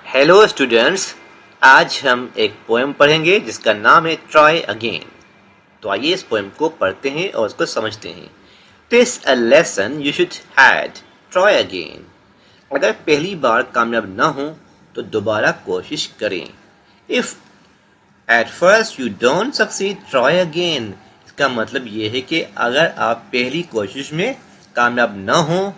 Hello students, आज हम एक पोएम पढ़ेंगे जिसका नाम है ट्राई अगेन। तो आइए इस पोएम को पढ़ते हैं और उसको समझते हैं। This a lesson you should had, try again. अगर पहली बार कामयाब ना हो तो दोबारा कोशिश करें। If at first you don't succeed, try again. इसका मतलब ये है कि अगर आप पहली कोशिश में कामयाब ना हो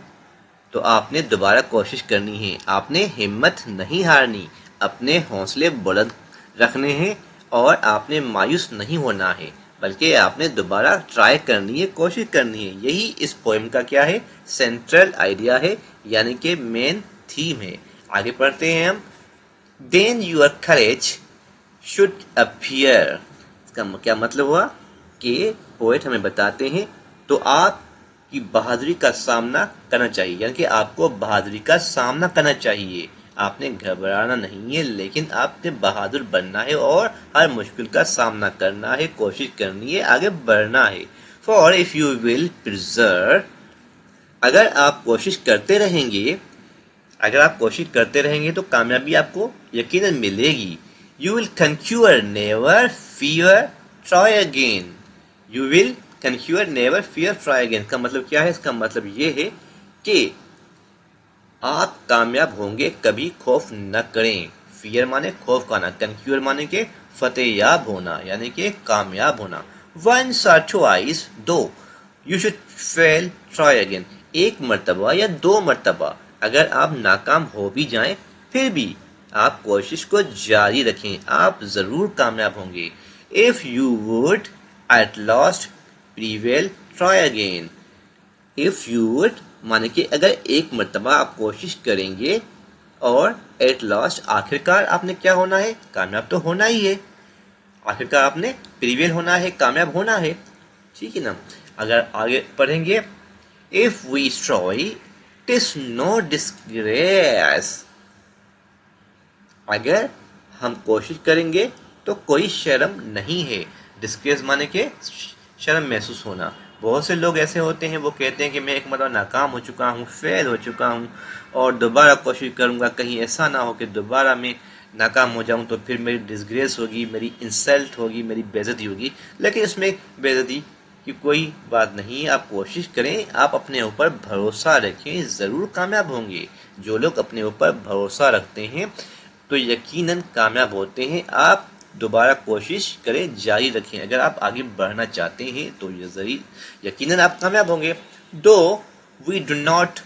तो आपने दोबारा कोशिश करनी है। आपने हिम्मत नहीं हारनी, अपने हौसले बुलंद रखने हैं और आपने मायूस नहीं होना है, बल्कि आपने दोबारा ट्राई करनी है, कोशिश करनी है। यही इस पोएम का क्या है, सेंट्रल आइडिया है, यानी कि मेन थीम है। आगे पढ़ते हैं हम। Then your courage should appear. इसका क्या मतलब हुआ कि पोएट हमें बताते हैं तो आप की बहादुरी का सामना करना चाहिए, यानी कि आपको बहादुरी का सामना करना चाहिए। आपने घबराना नहीं है, लेकिन आपने बहादुर बनना है और हर मुश्किल का सामना करना है, कोशिश करनी है, आगे बढ़ना है। For if you will preserve, अगर आप कोशिश करते रहेंगे, अगर आप कोशिश करते रहेंगे तो कामयाबी आपको यकीनन मिलेगी। You will conquer, never fear, try again. You will conquer, never fear, try again का मतलब क्या है? इसका मतलब ये है कि आप कामयाब होंगे, कभी खौफ न करें। फियर माने खौफ खाना, कंक्यूर माने के फतेहयाब होना, यानी कि कामयाब होना। वंस और ट्वाइस, दो, you should fail, try again. एक मर्तबा या दो मर्तबा अगर आप नाकाम हो भी जाएं, फिर भी आप कोशिश को जारी रखें, आप जरूर कामयाब होंगे। If you would at last prevail, try again. If you would माने कि अगर एक मर्तबा आप कोशिश करेंगे और एट लास्ट आखिरकार आपने क्या होना है, कामयाब तो होना ही है। आखिरकार आपने प्रीवेल होना है, कामयाब होना है, ठीक है ना। अगर आगे पढ़ेंगे, if we try TISS no disgrace. अगर हम कोशिश करेंगे तो कोई शर्म नहीं है। डिस्ग्रेस माने के शर्म महसूस होना। बहुत से लोग ऐसे होते हैं, वो कहते हैं कि मैं एक मरतबा नाकाम हो चुका हूँ, फेल हो चुका हूँ और दोबारा कोशिश करूँगा, कहीं ऐसा ना हो कि दोबारा मैं नाकाम हो जाऊँ तो फिर मेरी डिस्ग्रेस होगी, मेरी इंसल्ट होगी, मेरी बेइज्जती होगी। लेकिन इसमें बेइज्जती की कोई बात नहीं है। आप कोशिश करें, आप अपने ऊपर भरोसा रखें, ज़रूर कामयाब होंगे। जो लोग अपने ऊपर भरोसा रखते हैं तो यकीनन कामयाब होते हैं। आप दोबारा कोशिश करें, जारी रखें। अगर आप आगे बढ़ना चाहते हैं तो ये जरूर यकीनन आप कामयाब होंगे। Though we do not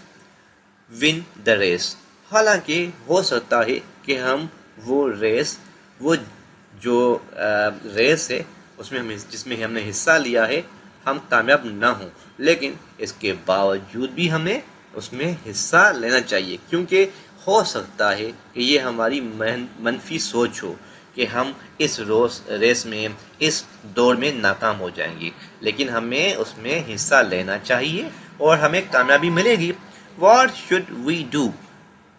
win the race, हालांकि हो सकता है कि हम वो रेस, वो जो रेस है उसमें हम जिसमें हमने हिस्सा लिया है, हम कामयाब ना हों, लेकिन इसके बावजूद भी हमें उसमें हिस्सा लेना चाहिए, क्योंकि हो सकता है कि ये हमारी मनफी सोच हो कि हम इस रेस में, इस दौड़ में नाकाम हो जाएंगे, लेकिन हमें उसमें हिस्सा लेना चाहिए और हमें कामयाबी मिलेगी। What should we do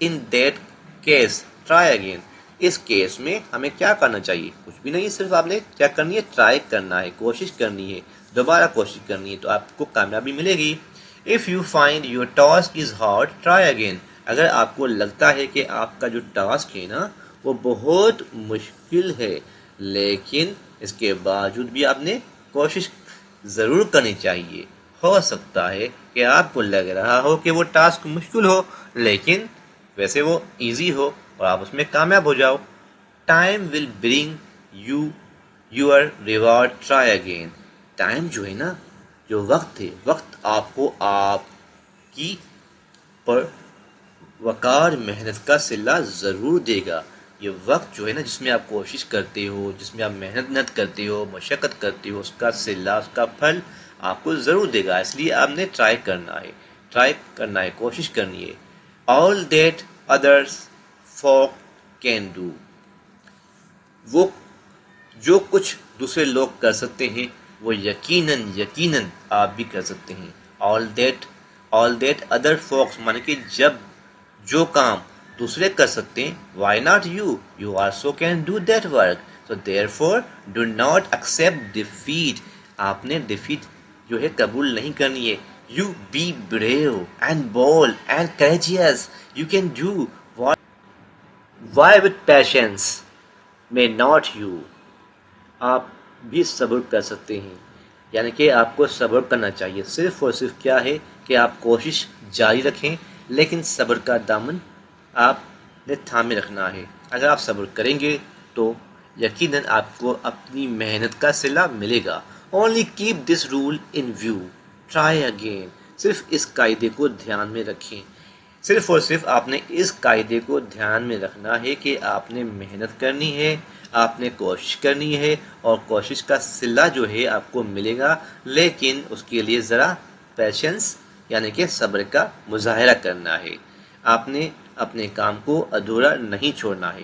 in that case? Try again. इस केस में हमें क्या करना चाहिए? कुछ भी नहीं, सिर्फ आपने क्या करनी है, ट्राई करना है, कोशिश करनी है, दोबारा कोशिश करनी है, तो आपको कामयाबी मिलेगी। If you find your task is hard, try again. अगर आपको लगता है कि आपका जो टास्क है ना वो बहुत मुश्किल है, लेकिन इसके बावजूद भी आपने कोशिश ज़रूर करनी चाहिए। हो सकता है कि आपको लग रहा हो कि वो टास्क मुश्किल हो, लेकिन वैसे वो इजी हो और आप उसमें कामयाब हो जाओ। Time will bring you your reward, try again. Time जो है ना, जो वक्त है, वक्त आपको आपकी पर वकार मेहनत का सिला ज़रूर देगा। ये वक्त जो है ना, जिसमें आप कोशिश करते हो, जिसमें आप मेहनत करते हो, मशक्क़त करते हो, उसका सिला, उसका फल आपको ज़रूर देगा। इसलिए आपने ट्राई करना है, कोशिश करनी है। All that others folk can do, वो जो कुछ दूसरे लोग कर सकते हैं वो यकीनन आप भी कर सकते हैं। ऑल दैट अदर फॉक्स माने कि जब जो काम दूसरे कर सकते हैं, why not you, you also can do that work. So therefore do not accept defeat, आपने डिफीट जो है कबूल नहीं करनी है। You be brave and bold and courageous, you can do why with patience میں ناٹ یو. آپ بھی صبر کر سکتے ہیں، یعنی کہ آپ کو صبر کرنا چاہیے. صرف اور صرف کیا ہے کہ آپ کوشش جاری رکھیں، لیکن صبر کا دامن آپ نے تھامے رکھنا ہے. اگر آپ صبر کریں گے تو یقیناً آپ کو اپنی محنت کا صلہ ملے گا. Only keep this rule in view, try again. صرف اس قاعدے کو دھیان میں رکھیں. صرف اور صرف آپ نے اس قاعدے کو دھیان میں رکھنا ہے کہ آپ نے محنت کرنی ہے، آپ نے کوشش کرنی ہے، اور کوشش کا صلہ جو ہے آپ کو ملے گا، لیکن اس کے لیے ذرا پیشنس یعنی کہ صبر کا مظاہرہ کرنا ہے. آپ نے اپنے کام کو ادھورا نہیں چھوڑنا ہے.